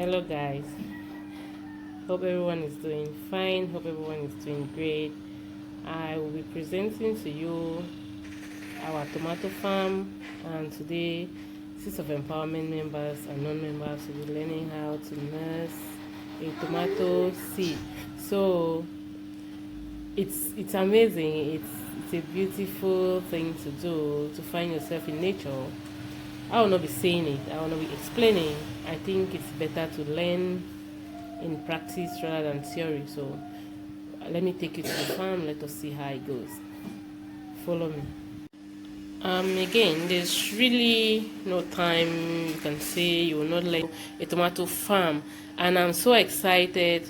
Hello guys, hope everyone is doing fine, hope everyone is doing great. I will be presenting to you our tomato farm, and today six of empowerment members and non-members will be learning how to nurse a tomato seed. So it's amazing, it's a beautiful thing to do, to find yourself in nature. I will not be saying it, I will not be explaining. I think it's better to learn in practice rather than theory. So let me take you to the farm. Let us see how it goes. Follow me. Again, there's really no time you can say you will not learn a tomato farm, and I'm so excited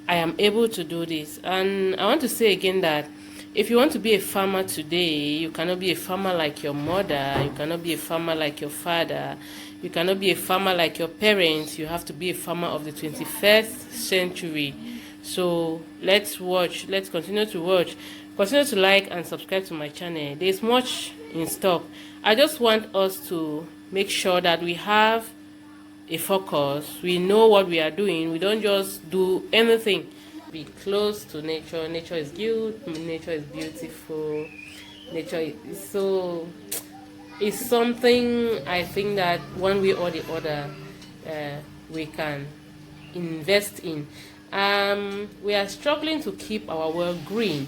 I am able to do this. And I want to say again that if you want to be a farmer today, you cannot be a farmer like your mother, you cannot be a farmer like your father, you cannot be a farmer like your parents. You have to be a farmer of the 21st century. So let's watch, let's continue to watch, continue to like and subscribe to my channel. There's much in stock. I just want us to make sure that we have a focus, we know what we are doing, we don't just do anything. Be close to nature. Nature is good, nature is beautiful, nature is so, it's something I think that one way or the other we can invest in. We are struggling to keep our world green.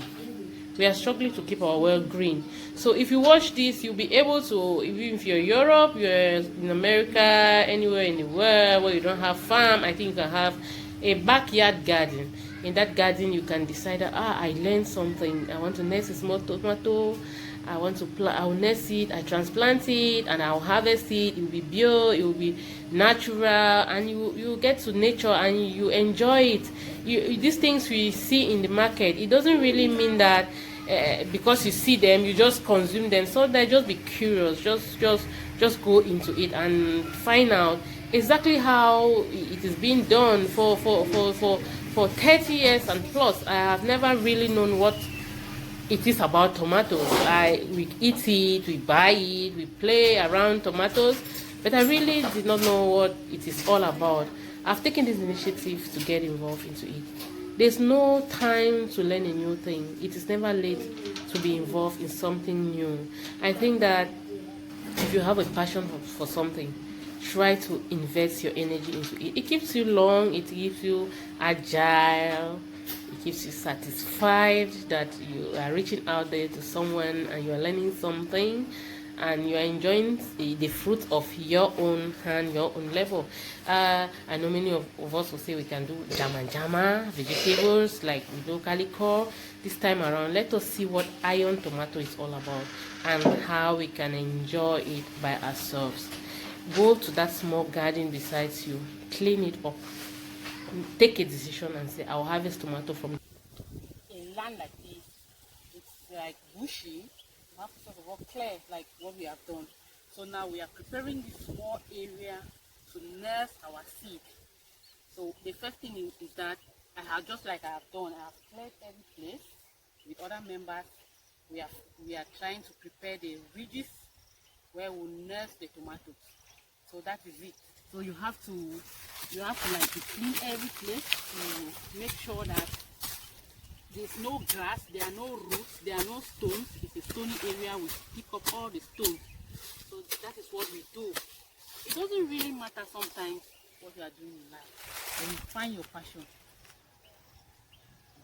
We are struggling to keep our world green. So if you watch this, you'll be able to, even if you're in Europe, you're in America, anywhere in the world where you don't have farm, I think you can have a backyard garden. In that garden, you can decide that, I learned something. I want to nurse a small tomato. I want to plant. I'll nurse it. I transplant it, and I'll harvest it. It will be bio. It will be natural, and you get to nature and you enjoy it. These things we see in the market, it doesn't really mean that because you see them, you just consume them. So that just be curious. Just go into it and find out exactly how it is being done for 30 years and plus. I have never really known what it is about tomatoes. We eat it, we buy it, we play around tomatoes, but I really did not know what it is all about. I've taken this initiative to get involved into it. There's no time to learn a new thing. It is never late to be involved in something new. I think that if you have a passion for something, try to invest your energy into it. It keeps you long, it keeps you agile, it keeps you satisfied that you are reaching out there to someone and you are learning something and you are enjoying the fruit of your own hand, your own level. I know many of us will say we can do jama vegetables like we locally call. This time around, let us see what iron tomato is all about and how we can enjoy it by ourselves. Go to that small garden beside you, clean it up, take a decision and say, I'll harvest tomato from a land like this. It's like bushy. You have to sort of all clear like what we have done. So now we are preparing this small area to nurse our seed. So the first thing is that I have, just like I have done, I have cleared every place with other members. We are trying to prepare the ridges where we'll nurse the tomatoes. So that is it. So you have to like clean every place to make sure that there's no grass, there are no roots, there are no stones. It's a stony area. We pick up all the stones. So that is what we do. It doesn't really matter sometimes what you are doing in life. When you find your passion,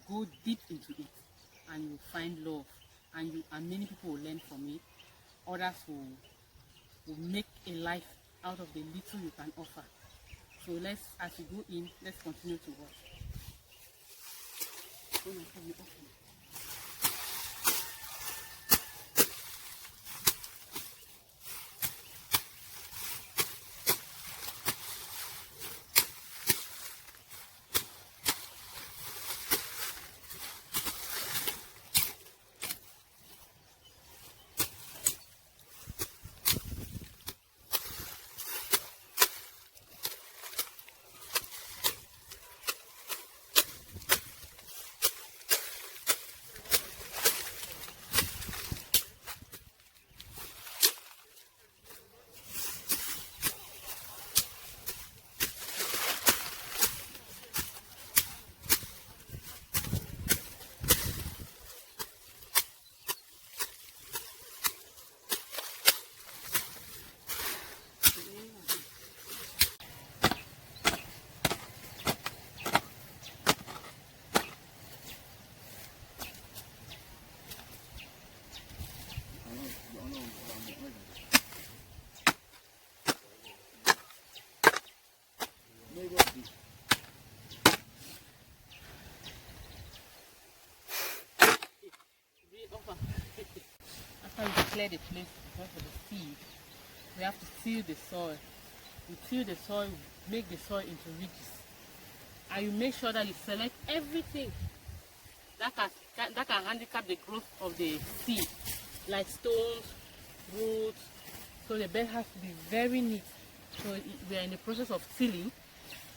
go deep into it and you'll find love. And many people will learn from it. Others will make a life out of the little you can offer. So as we go in, let's continue to watch. clear the place for the seed, we have to till the soil. You till the soil, make the soil into ridges, and you make sure that you select everything that can handicap the growth of the seed, like stones, roots. So the bed has to be very neat. So we are in the process of tilling,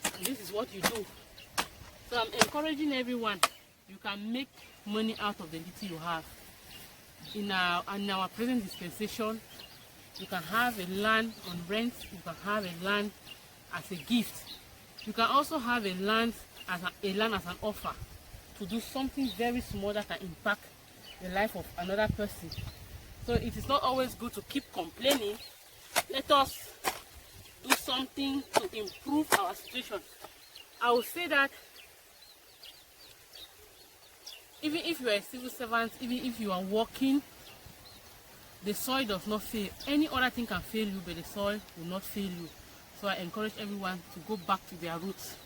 and this is what you do. So I'm encouraging everyone, you can make money out of the little you have. In our present dispensation, you can have a land on rent, you can have a land as a gift. You can also have a land as an offer to do something very small that can impact the life of another person. So it is not always good to keep complaining. Let us do something to improve our situation. I will say that even if you are a civil servant, even if you are working, the soil does not fail. Any other thing can fail you, but the soil will not fail you. So I encourage everyone to go back to their roots.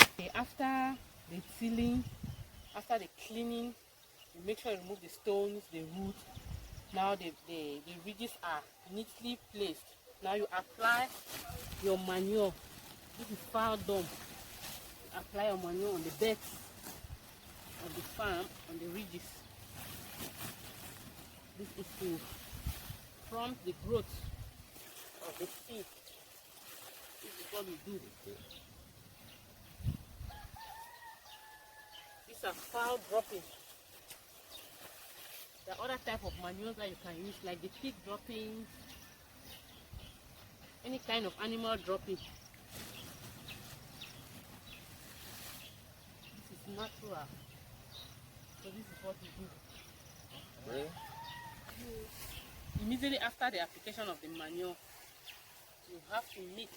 Okay, after the tilling, after the cleaning, you make sure you remove the stones, the roots. Now the ridges are neatly placed. Now you apply your manure. This is foul dung. You apply your manure on the beds of the farm, on the ridges. This is to prompt the growth of the seed. This is what we do. These are foul droppings. There are other type of manure that you can use, like the pig droppings, any kind of animal dropping. This is natural. So this is what we do. Really? Immediately after the application of the manure, you have to mix.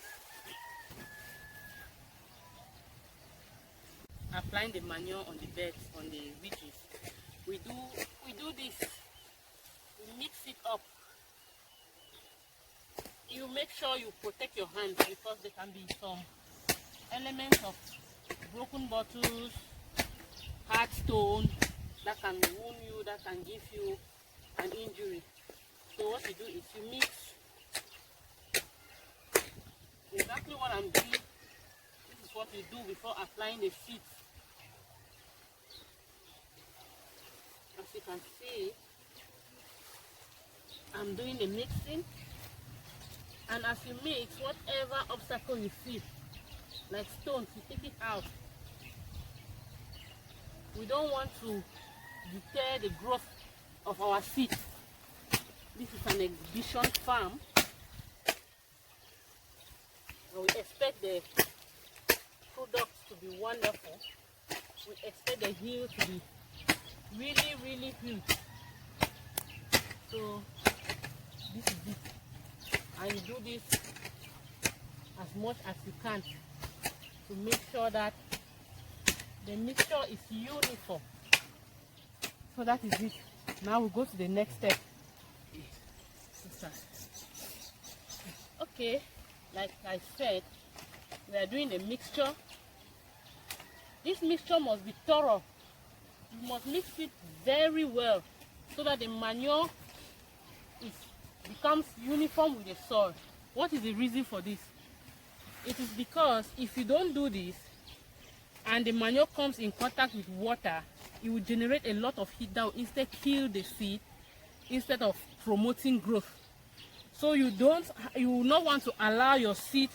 Applying the manure on the beds, on the ridges. We do this. We mix it up. You make sure you protect your hands because there can be some elements of broken bottles, hard stone that can wound you, that can give you an injury. So what you do is you mix exactly what I'm doing. This is what you do before applying the seeds. As you can see, I'm doing the mixing, and as you mix, whatever obstacle you see, like stones, you take it out. We don't want to deter the growth of our seed. This is an exhibition farm, and we expect the products to be wonderful. We expect the yield to be really huge. So this is it, and you do this as much as you can to make sure that the mixture is uniform. So that is it. Now we go to the next step. Okay, like I said, we are doing the mixture. This mixture must be thorough. You must mix it very well so that the manure becomes uniform with the soil. What is the reason for this? It is because if you don't do this and the manure comes in contact with water, it will generate a lot of heat that will instead kill the seed instead of promoting growth. So you will not want to allow your seed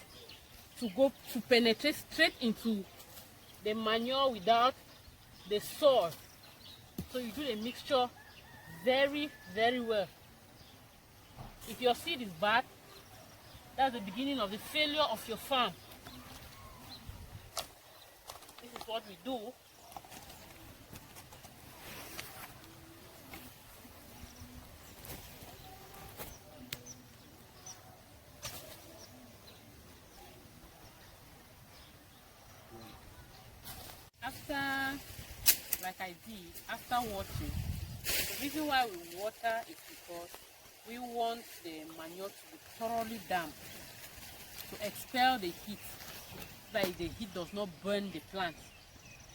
to penetrate straight into the manure without the soil. So you do the mixture very well. If your seed is bad, that's the beginning of the failure of your farm. This is what we do. After, like I did, after watering, the reason why we water is because we want the manure to be thoroughly damp to expel the heat, so that the heat does not burn the plant.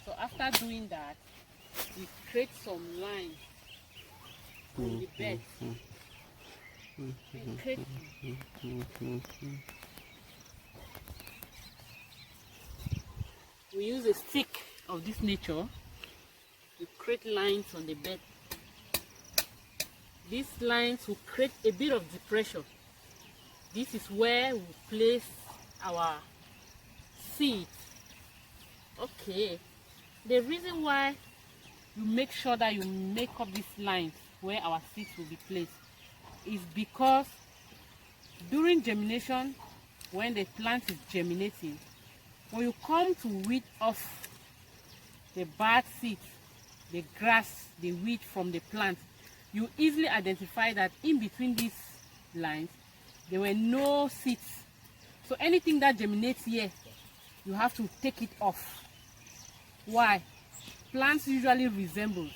So after doing that, we create some lines on the bed. We use a stick of this nature to create lines on the bed. These lines will create a bit of depression. This is where we place our seeds. Okay, the reason why you make sure that you make up these lines where our seeds will be placed is because during germination, when the plant is germinating, when you come to weed off the bad seeds, the grass, the weed from the plant, you easily identify that in between these lines there were no seeds. So anything that germinates here, you have to take it off. Why? Plants usually resemble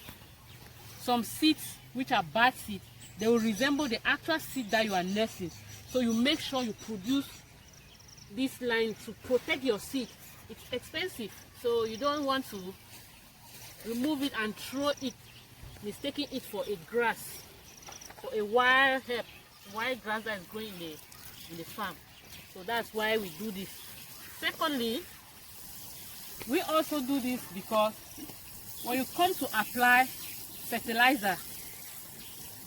some seeds which are bad seeds. They will resemble the actual seed that you are nursing. So you make sure you produce this line to protect your seed. It's expensive, so you don't want to remove it and throw it, mistaking it for a grass, for a wild herb, wild grass that is growing in the farm. So that's why we do this. Secondly, we also do this because when you come to apply fertilizer,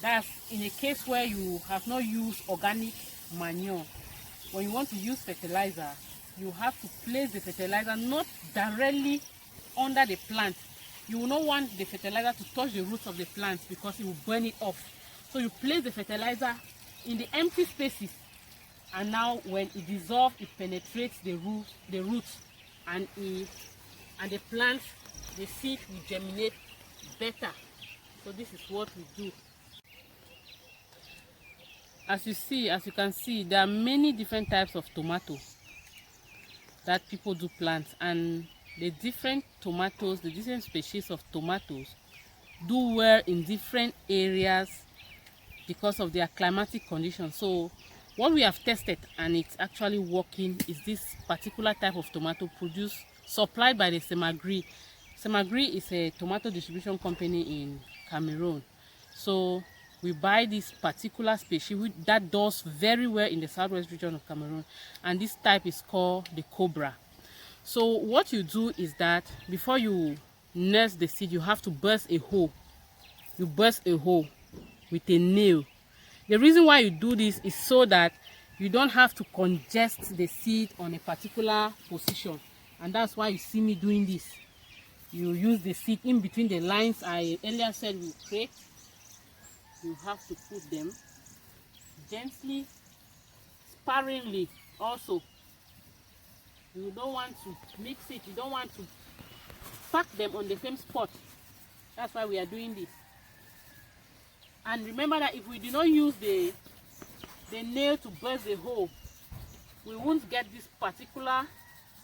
that's in a case where you have not used organic manure. When you want to use fertilizer, you have to place the fertilizer not directly under the plant. You will not want the fertilizer to touch the roots of the plant because it will burn it off. So you place the fertilizer in the empty spaces, and now when it dissolves, it penetrates the roots, and the plant, the seed will germinate better. So this is what we do. As you can see, there are many different types of tomato that people do plant, and the different tomatoes, the different species of tomatoes do well in different areas because of their climatic conditions. So what we have tested and it's actually working is this particular type of tomato supplied by the Semagri. Semagri is a tomato distribution company in Cameroon. So we buy this particular species that does very well in the southwest region of Cameroon, and this type is called the Cobra. So what you do is that before you nurse the seed, you have to burst a hole. You burst a hole with a nail. The reason why you do this is so that you don't have to congest the seed on a particular position, and that's why you see me doing this. You use the seed in between the lines I earlier said we create. You have to put them gently, sparingly. Also, you don't want to mix it, you don't want to pack them on the same spot. That's why we are doing this. And remember that if we do not use the nail to burst the hole, we won't get this particular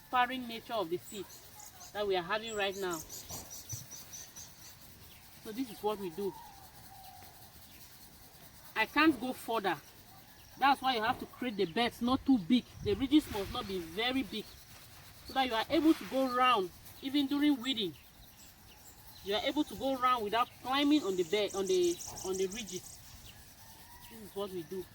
sparing nature of the seed that we are having right now. So this is what we do. I can't go further. That's why you have to create the beds not too big. The ridges must not be very big, so that you are able to go round even during weeding. You are able to go round without climbing on the bed, on the ridges. This is what we do.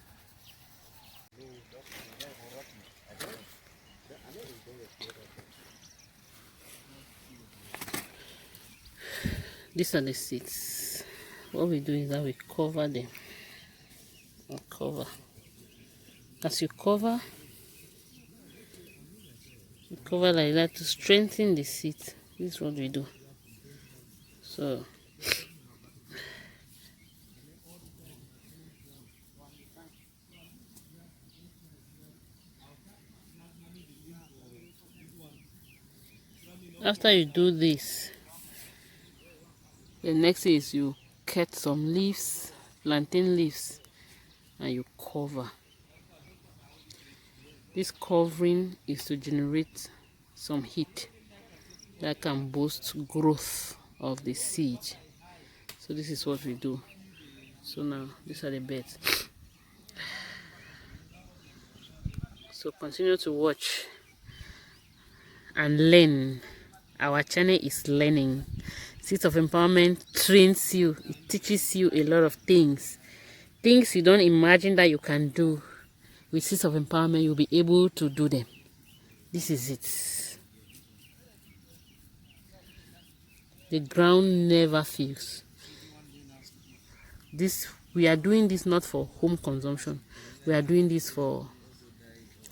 These are the seeds. What we do is that we cover them. Cover. As you cover like that to strengthen the seed. This is what we do. So after you do this, the next thing is you cut some leaves, plantain leaves, and you cover. This covering is to generate some heat that can boost growth of the seed. So this is what we do. So now these are the beds. So continue to watch and learn. Our channel is learning. Seeds of Empowerment trains you. It teaches you a lot of things you don't imagine that you can do. With Seeds of Empowerment, you'll be able to do them. This is it. The ground never fails. We are doing this not for home consumption. We are doing this for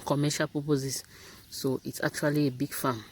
commercial purposes. So it's actually a big farm.